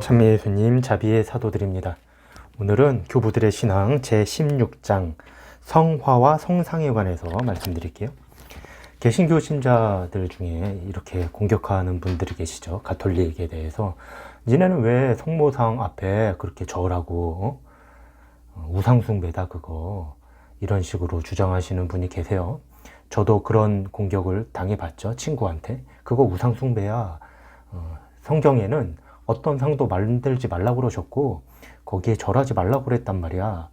참미 예수님 자비의 사도들입니다. 오늘은 교부들의 신앙 제16장 성화와 성상에 관해서 말씀드릴게요. 개신교 신자들 중에 이렇게 공격하는 분들이 계시죠. 가톨릭에 대해서. 니네는 왜 성모상 앞에 그렇게 절하고 우상숭배다 그거 이런 식으로 주장하시는 분이 계세요. 저도 그런 공격을 당해봤죠. 친구한테. 그거 우상숭배야. 성경에는 어떤 상도 만들지 말라고 그러셨고 거기에 절하지 말라고 그랬단 말이야.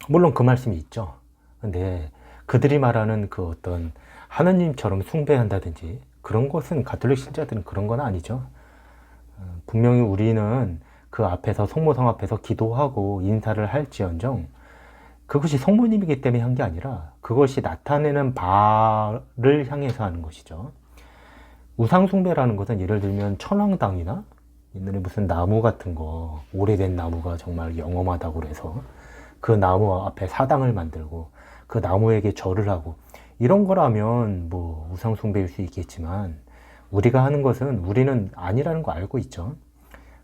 물론 그 말씀이 있죠. 근데 그들이 말하는 그 어떤 하느님처럼 숭배한다든지 그런 것은 가톨릭 신자들은 그런 건 아니죠. 분명히 우리는 그 앞에서 성모상 앞에서 기도하고 인사를 할지언정 그것이 성모님이기 때문에 한 게 아니라 그것이 나타내는 바를 향해서 하는 것이죠. 우상숭배라는 것은 예를 들면 천왕당이나 옛날에 무슨 나무 같은 거 오래된 나무가 정말 영험하다고 그래서 그 나무 앞에 사당을 만들고 그 나무에게 절을 하고 이런 거라면 뭐 우상숭배일 수 있겠지만 우리가 하는 것은 우리는 아니라는 거 알고 있죠.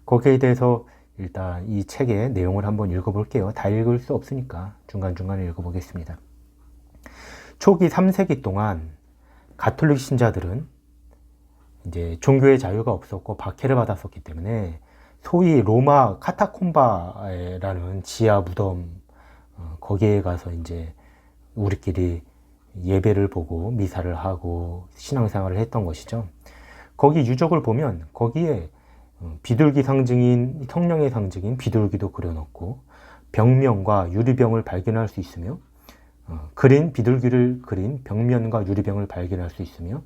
거기에 대해서 일단 이 책의 내용을 한번 읽어볼게요. 다 읽을 수 없으니까 중간중간 읽어보겠습니다. 초기 3세기 동안 가톨릭 신자들은 이제 종교의 자유가 없었고 박해를 받았었기 때문에 소위 로마 카타콤바라는 지하 무덤 거기에 가서 이제 우리끼리 예배를 보고 미사를 하고 신앙생활을 했던 것이죠. 거기 유적을 보면 거기에 비둘기 상징인 성령의 상징인 비둘기도 그려놓고 벽면과 유리병을 발견할 수 있으며 비둘기를 그린 벽면과 유리병을 발견할 수 있으며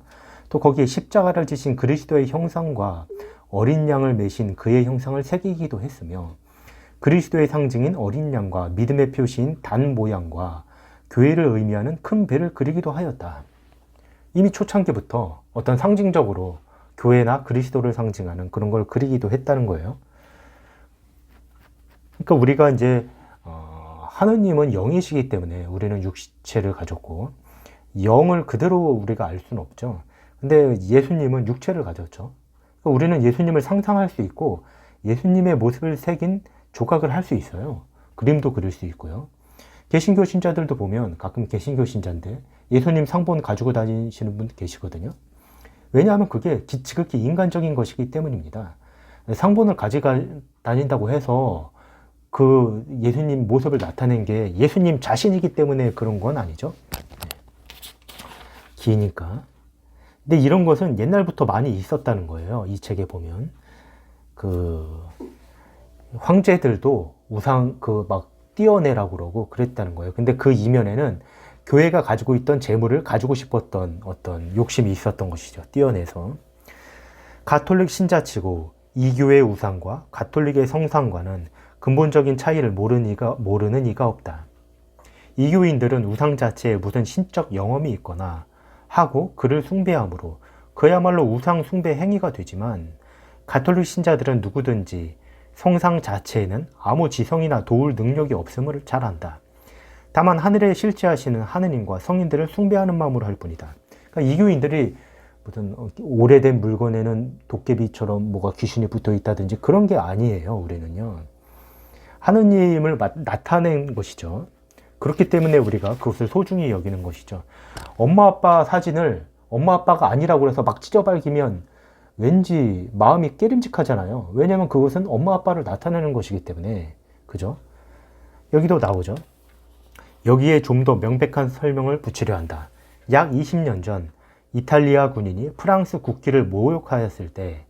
또 거기에 십자가를 지신 그리스도의 형상과 어린 양을 메신 그의 형상을 새기기도 했으며 그리스도의 상징인 어린 양과 믿음의 표시인 단 모양과 교회를 의미하는 큰 배를 그리기도 하였다. 이미 초창기부터 어떤 상징적으로 교회나 그리스도를 상징하는 그런 걸 그리기도 했다는 거예요. 그러니까 우리가 이제 하느님은 영이시기 때문에 우리는 육체를 가졌고 영을 그대로 우리가 알 수는 없죠. 근데 예수님은 육체를 가졌죠. 그러니까 우리는 예수님을 상상할 수 있고 예수님의 모습을 새긴 조각을 할 수 있어요. 그림도 그릴 수 있고요. 개신교 신자들도 보면 가끔 개신교 신자인데 예수님 상본 가지고 다니시는 분 계시거든요. 왜냐하면 그게 지극히 인간적인 것이기 때문입니다. 상본을 가지고 다닌다고 해서 그 예수님 모습을 나타낸 게 예수님 자신이기 때문에 그런 건 아니죠. 기니까. 근데 이런 것은 옛날부터 많이 있었다는 거예요. 이 책에 보면 그 황제들도 우상 막 띄어내라고 그러고 그랬다는 거예요. 근데 그 이면에는 교회가 가지고 있던 재물을 가지고 싶었던 어떤 욕심이 있었던 것이죠. 띄어내서. 가톨릭 신자치고 이교의 우상과 가톨릭의 성상과는 근본적인 차이를 모르는 이가 없다. 이교인들은 우상 자체에 무슨 신적 영험이 있거나 하고 그를 숭배함으로 그야말로 우상 숭배 행위가 되지만 가톨릭 신자들은 누구든지 성상 자체에는 아무 지성이나 도울 능력이 없음을 잘 안다. 다만 하늘에 실제하시는 하느님과 성인들을 숭배하는 마음으로 할 뿐이다. 그러니까 이교인들이 무슨 오래된 물건에는 도깨비처럼 뭐가 귀신이 붙어 있다든지 그런 게 아니에요. 우리는요. 하느님을 나타낸 것이죠. 그렇기 때문에 우리가 그것을 소중히 여기는 것이죠. 엄마 아빠 사진을 엄마 아빠가 아니라고 해서 막 찢어발기면 왠지 마음이 깨림직하잖아요. 왜냐하면 그것은 엄마 아빠를 나타내는 것이기 때문에. 그죠? 여기도 나오죠. 여기에 좀 더 명백한 설명을 붙이려 한다. 약 20년 전 이탈리아 군인이 프랑스 국기를 모욕하였을 때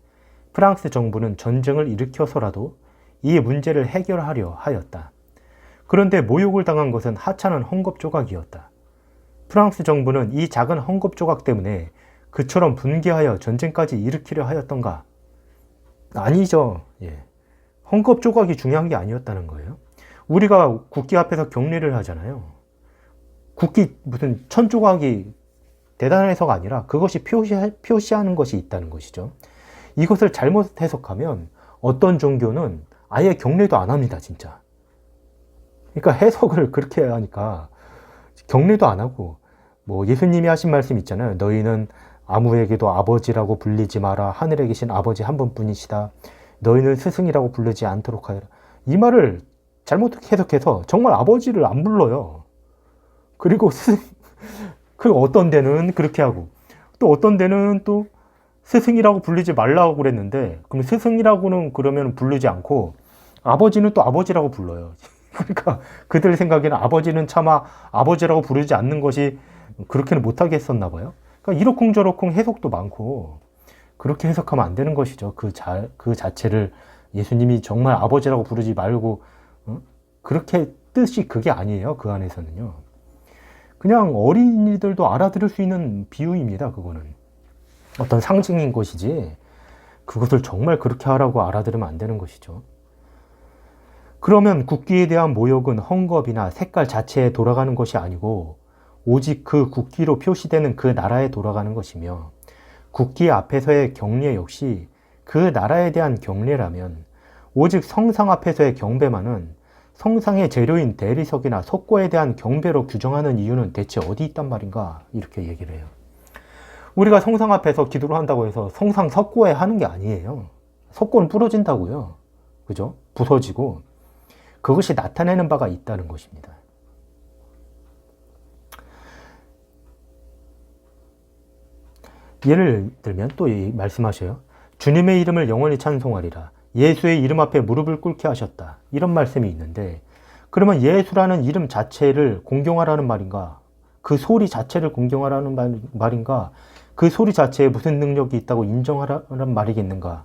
프랑스 정부는 전쟁을 일으켜서라도 이 문제를 해결하려 하였다. 그런데 모욕을 당한 것은 하찮은 헝겊 조각이었다. 프랑스 정부는 이 작은 헝겊 조각 때문에 그처럼 분개하여 전쟁까지 일으키려 하였던가? 아니죠. 예. 헝겊 조각이 중요한 게 아니었다는 거예요. 우리가 국기 앞에서 경례를 하잖아요. 국기 무슨 천 조각이 대단해서가 아니라 그것이 표시하는 것이 있다는 것이죠. 이것을 잘못 해석하면 어떤 종교는 아예 경례도 안 합니다, 진짜. 그러니까 해석을 그렇게 하니까 경례도 안 하고 뭐 예수님이 하신 말씀 있잖아요. 너희는 아무에게도 아버지라고 불리지 마라. 하늘에 계신 아버지 한 분뿐이시다. 너희는 스승이라고 부르지 않도록 하여라. 이 말을 잘못 해석해서 정말 아버지를 안 불러요. 그리고 그 어떤 데는 그렇게 하고 또 어떤 데는 또 스승이라고 불리지 말라고 그랬는데 그럼 스승이라고는 그러면 부르지 않고 아버지는 또 아버지라고 불러요. 그러니까 그들 생각에는 아버지는 차마 아버지라고 부르지 않는 것이 그렇게는 못하게 했었나 봐요. 그러니까 이러쿵저러쿵 해석도 많고 그렇게 해석하면 안 되는 것이죠. 그 자체를 예수님이 정말 아버지라고 부르지 말고 그렇게 뜻이 그게 아니에요. 그 안에서는요. 그냥 어린이들도 알아들을 수 있는 비유입니다. 그거는 어떤 상징인 것이지 그것을 정말 그렇게 하라고 알아들으면 안 되는 것이죠. 그러면 국기에 대한 모욕은 헝겊이나 색깔 자체에 돌아가는 것이 아니고 오직 그 국기로 표시되는 그 나라에 돌아가는 것이며 국기 앞에서의 경례 역시 그 나라에 대한 경례라면 오직 성상 앞에서의 경배만은 성상의 재료인 대리석이나 석고에 대한 경배로 규정하는 이유는 대체 어디 있단 말인가 이렇게 얘기를 해요. 우리가 성상 앞에서 기도를 한다고 해서 성상 석고에 하는 게 아니에요. 석고는 부러진다고요. 그죠? 부서지고 그것이 나타내는 바가 있다는 것입니다. 예를 들면 또 말씀하셔요. 주님의 이름을 영원히 찬송하리라. 예수의 이름 앞에 무릎을 꿇게 하셨다. 이런 말씀이 있는데 그러면 예수라는 이름 자체를 공경하라는 말인가? 그 소리 자체를 공경하라는 말인가? 그 소리 자체에 무슨 능력이 있다고 인정하라는 말이겠는가?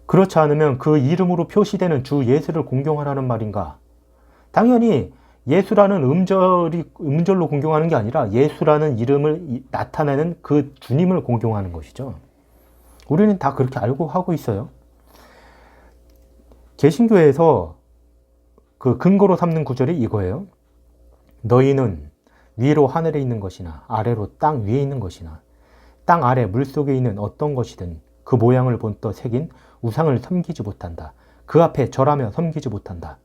그렇지 않으면 그 이름으로 표시되는 주 예수를 공경하라는 말인가? 당연히 예수라는 음절로 공경하는 게 아니라 예수라는 이름을 나타내는 그 주님을 공경하는 것이죠. 우리는 다 그렇게 알고 하고 있어요. 개신교에서 그 근거로 삼는 구절이 이거예요. 너희는 위로 하늘에 있는 것이나 아래로 땅 위에 있는 것이나 땅 아래 물속에 있는 어떤 것이든 그 모양을 본떠 새긴 우상을 섬기지 못한다. 그 앞에 절하며 섬기지 못한다.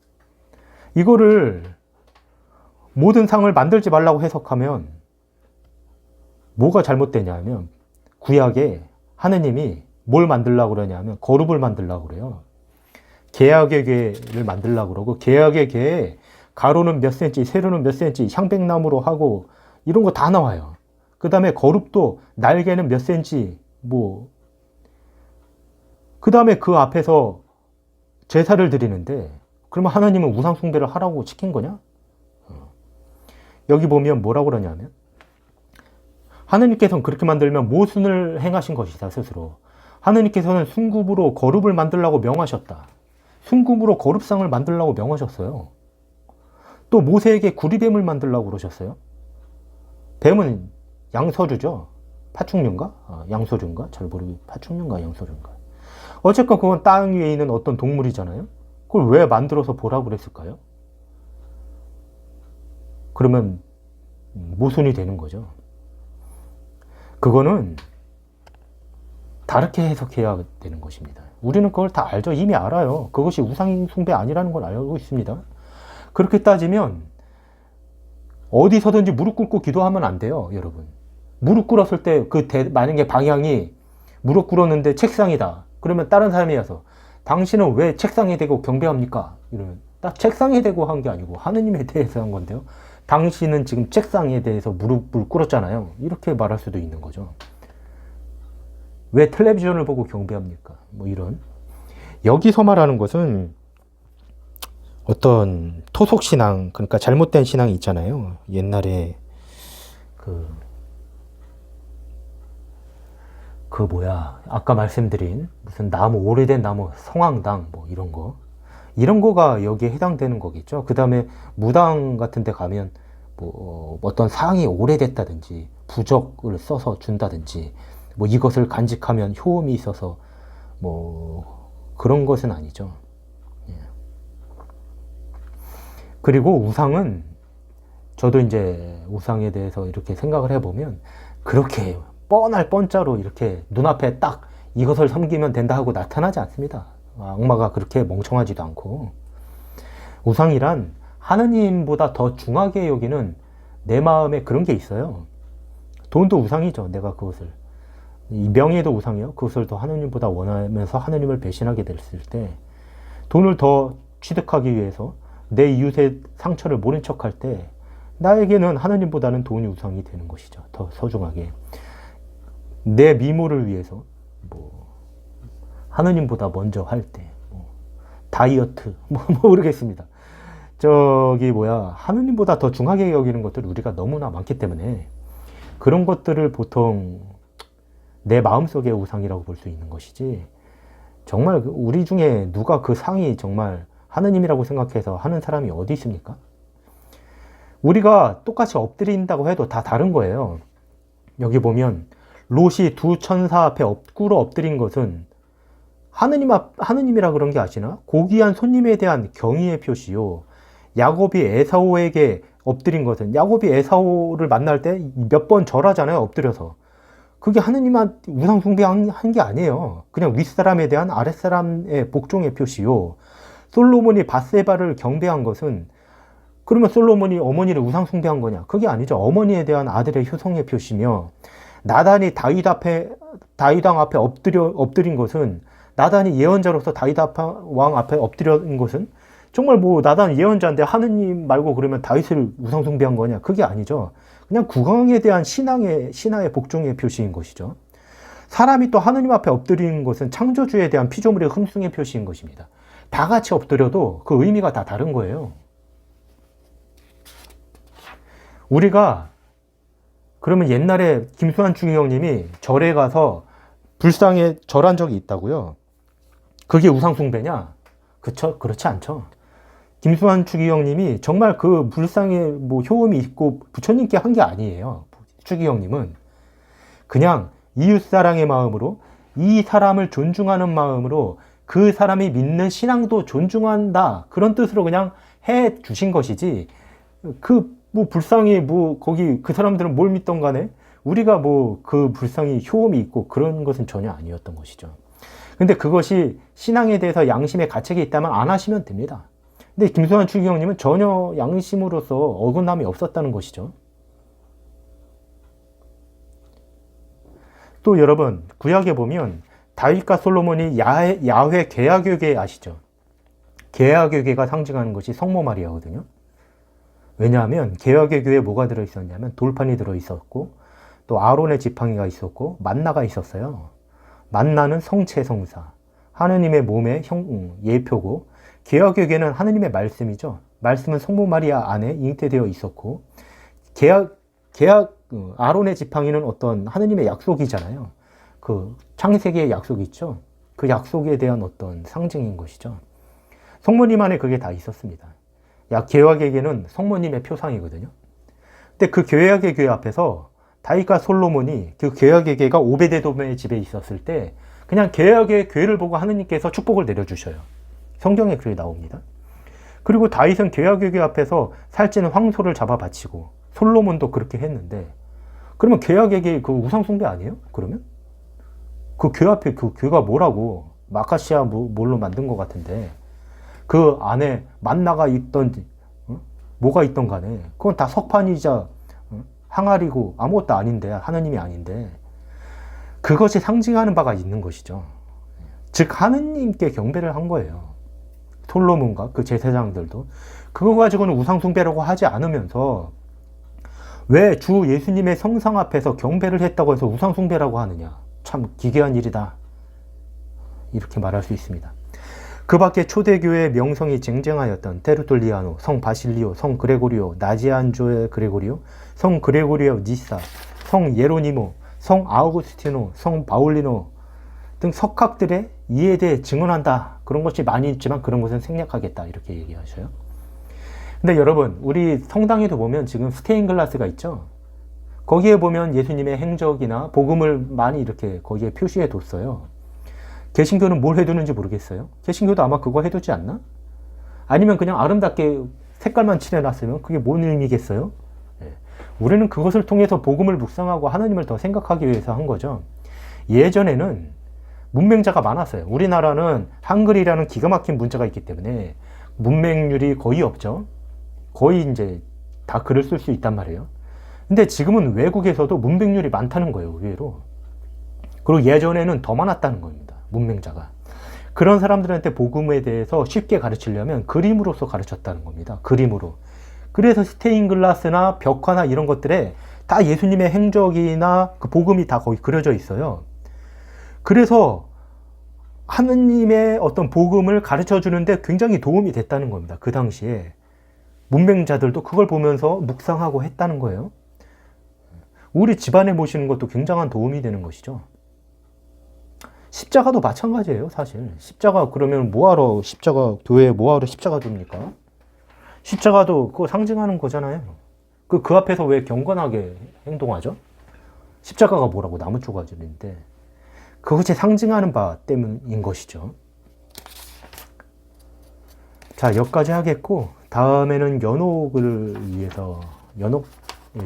이거를 모든 상을 만들지 말라고 해석하면 뭐가 잘못되냐면 구약에 하느님이 뭘 만들려고 그러냐면 거룩을 만들려고 그래요. 계약의 궤를 만들려고 그러고 계약의 궤에 가로는 몇 센치, 세로는 몇 센치, 향백나무로 하고 이런 거 다 나와요. 그 다음에 거룩도 날개는 몇 센치, 그 다음에 그 앞에서 제사를 드리는데 그러면 하나님은 우상 숭배를 하라고 시킨 거냐? 여기 보면 뭐라고 그러냐면 하느님께서는 그렇게 만들면 모순을 행하신 것이다 스스로. 하느님께서는 순굽으로 거룩을 만들라고 명하셨다. 순굽으로 거룩상을 만들라고 명하셨어요. 또 모세에게 구리뱀을 만들라고 그러셨어요. 뱀은 양서류죠. 파충류인가? 양서류인가? 잘 모르겠어요. 파충류인가 양서류인가? 어쨌건 그건 땅 위에 있는 어떤 동물이잖아요. 그걸 왜 만들어서 보라고 그랬을까요? 그러면 모순이 되는 거죠. 그거는 다르게 해석해야 되는 것입니다. 우리는 그걸 다 알죠. 이미 알아요. 그것이 우상 숭배 아니라는 걸 알고 있습니다. 그렇게 따지면 어디서든지 무릎 꿇고 기도하면 안 돼요, 여러분. 무릎 꿇었을 때 만약에 방향이 무릎 꿇었는데 책상이다. 그러면 다른 사람이 와서 당신은 왜 책상에 대고 경배합니까? 이러면 딱 책상에 대고 한 게 아니고 하느님에 대해서 한 건데요. 당신은 지금 책상에 대해서 무릎을 꿇었잖아요. 이렇게 말할 수도 있는 거죠. 왜 텔레비전을 보고 경배합니까? 이런. 여기서 말하는 것은 어떤 토속신앙, 그러니까 잘못된 신앙이 있잖아요. 옛날에 아까 말씀드린 무슨 오래된 나무, 성황당 이런 거가 여기에 해당되는 거겠죠. 그 다음에 무당 같은 데 가면 어떤 상이 오래됐다든지 부적을 써서 준다든지 이것을 간직하면 효험이 있어서 그런 것은 아니죠. 예. 그리고 우상은 저도 이제 우상에 대해서 이렇게 생각을 해보면 그렇게 뻔할 뻔자로 이렇게 눈앞에 딱 이것을 섬기면 된다 하고 나타나지 않습니다. 악마가 그렇게 멍청하지도 않고. 우상이란 하느님보다 더 중하게 여기는 내 마음에 그런 게 있어요. 돈도 우상이죠. 내가 그것을 이 명예도 우상이요. 그것을 더 하느님보다 원하면서 하느님을 배신하게 됐을 때, 돈을 더 취득하기 위해서 내 이웃의 상처를 모른 척할 때, 나에게는 하느님보다는 돈이 우상이 되는 것이죠. 더 소중하게. 내 미모를 위해서, 하느님보다 먼저 할 때, 다이어트, 모르겠습니다. 하느님보다 더 중하게 여기는 것들 우리가 너무나 많기 때문에 그런 것들을 보통 내 마음속의 우상이라고 볼 수 있는 것이지, 정말 우리 중에 누가 그 상이 정말 하느님이라고 생각해서 하는 사람이 어디 있습니까? 우리가 똑같이 엎드린다고 해도 다 다른 거예요. 여기 보면 롯이 두 천사 앞에 꿇어 엎드린 것은 하느님이라 그런 게 아시나? 고귀한 손님에 대한 경의의 표시요. 야곱이 에사오에게 엎드린 것은, 야곱이 에사오를 만날 때 몇 번 절하잖아요, 엎드려서. 그게 하느님한테 우상 숭배한 게 아니에요. 그냥 윗사람에 대한 아랫사람의 복종의 표시요. 솔로몬이 밧세바를 경배한 것은, 그러면 솔로몬이 어머니를 우상 숭배한 거냐? 그게 아니죠. 어머니에 대한 아들의 효성의 표시며, 나단이 다윗왕 앞에 엎드린 것은, 나단이 예언자로서 다윗 왕 앞에 엎드린 것은, 정말 나단 예언자인데 하느님 말고 그러면 다윗을 우상 숭배한 거냐? 그게 아니죠. 그냥 국왕에 대한 신하의 복종의 표시인 것이죠. 사람이 또 하느님 앞에 엎드리는 것은 창조주에 대한 피조물의 흠숭의 표시인 것입니다. 다 같이 엎드려도 그 의미가 다 다른 거예요. 우리가 그러면 옛날에 김수환 추기경님이 절에 가서 불상에 절한 적이 있다고요. 그게 우상 숭배냐? 그쵸? 그렇지 않죠. 김수환 추기경님이 정말 그 불상에 효험이 있고 부처님께 한 게 아니에요. 추기경님은 그냥 이웃사랑의 마음으로, 이 사람을 존중하는 마음으로, 그 사람이 믿는 신앙도 존중한다, 그런 뜻으로 그냥 해 주신 것이지, 불상이 거기 그 사람들은 뭘 믿던 간에 우리가 그 불상이 효험이 있고 그런 것은 전혀 아니었던 것이죠. 근데 그것이 신앙에 대해서 양심의 가책이 있다면 안 하시면 됩니다. 근데 김수환 추기경님은 전혀 양심으로서 어긋남이 없었다는 것이죠. 또 여러분, 구약에 보면 다윗과 솔로몬이 야훼 계약궤 아시죠? 계약궤가 상징하는 것이 성모 마리아거든요. 왜냐하면 계약궤에 뭐가 들어있었냐면 돌판이 들어있었고, 또 아론의 지팡이가 있었고, 만나가 있었어요. 만나는 성체성사, 하느님의 몸의 예표고, 계약궤는 하느님의 말씀이죠. 말씀은 성모 마리아 안에 잉태되어 있었고, 아론의 지팡이는 어떤 하느님의 약속이잖아요. 그 창세기의 약속이 있죠. 그 약속에 대한 어떤 상징인 것이죠. 성모님 안에 그게 다 있었습니다. 계약궤는 성모님의 표상이거든요. 근데 그 계약의 궤 앞에서 다윗과 솔로몬이, 그 계약의 궤가 오베데돔의 집에 있었을 때 그냥 계약의 궤를 보고 하느님께서 축복을 내려주셔요. 성경에 그렇게 나옵니다. 그리고 다윗은 계약의 궤 앞에서 살찌는 황소를 잡아 바치고, 솔로몬도 그렇게 했는데, 그러면 계약의 궤 그 우상 숭배 아니에요? 그러면 그 궤 앞에 그 궤가 뭐라고, 마카시아 뭘로 만든 것 같은데, 그 안에 만나가 있던지 뭐가 있던 간에 그건 다 석판이자 항아리고 아무것도 아닌데, 하느님이 아닌데, 그것이 상징하는 바가 있는 것이죠. 즉 하느님께 경배를 한 거예요. 솔로몬과 그 제사장들도 그거 가지고는 우상 숭배라고 하지 않으면서, 왜 주 예수님의 성상 앞에서 경배를 했다고 해서 우상 숭배라고 하느냐? 참 기괴한 일이다, 이렇게 말할 수 있습니다. 그 밖에 초대교회의 명성이 쟁쟁하였던 테르툴리아노, 성 바실리오, 성 그레고리오, 나지안조의 그레고리오, 성 그레고리오 니사, 성 예로니모, 성 아우구스티노, 성 바울리노 등 석학들의 이에 대해 증언한다. 그런 것이 많이 있지만 그런 것은 생략하겠다, 이렇게 얘기하셔요. 근데 여러분, 우리 성당에도 보면 지금 스테인글라스가 있죠. 거기에 보면 예수님의 행적이나 복음을 많이 이렇게 거기에 표시해 뒀어요. 개신교는 뭘 해두는지 모르겠어요. 개신교도 아마 그거 해두지 않나? 아니면 그냥 아름답게 색깔만 칠해놨으면 그게 뭔 의미겠어요? 우리는 그것을 통해서 복음을 묵상하고 하나님을 더 생각하기 위해서 한 거죠. 예전에는 문맹자가 많았어요. 우리나라는 한글이라는 기가 막힌 문자가 있기 때문에 문맹률이 거의 없죠. 거의 이제 다 글을 쓸 수 있단 말이에요. 근데 지금은 외국에서도 문맹률이 많다는 거예요, 의외로. 그리고 예전에는 더 많았다는 겁니다. 문맹자가. 그런 사람들한테 복음에 대해서 쉽게 가르치려면 그림으로서 가르쳤다는 겁니다. 그림으로. 그래서 스테인글라스나 벽화나 이런 것들에 다 예수님의 행적이나 그 복음이 다 거기 그려져 있어요. 그래서 하느님의 어떤 복음을 가르쳐 주는데 굉장히 도움이 됐다는 겁니다. 그 당시에. 문맹자들도 그걸 보면서 묵상하고 했다는 거예요. 우리 집안에 모시는 것도 굉장한 도움이 되는 것이죠. 십자가도 마찬가지예요, 사실. 십자가 그러면 뭐하러 십자가 교회에 뭐하러 십자가 둡니까? 십자가도 그거 상징하는 거잖아요. 그 앞에서 왜 경건하게 행동하죠? 십자가가 뭐라고 나무 조각인데 그것이 상징하는 바 때문인 것이죠. 자, 여기까지 하겠고 다음에는 연옥에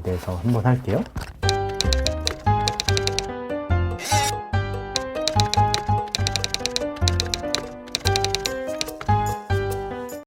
대해서 한번 할게요.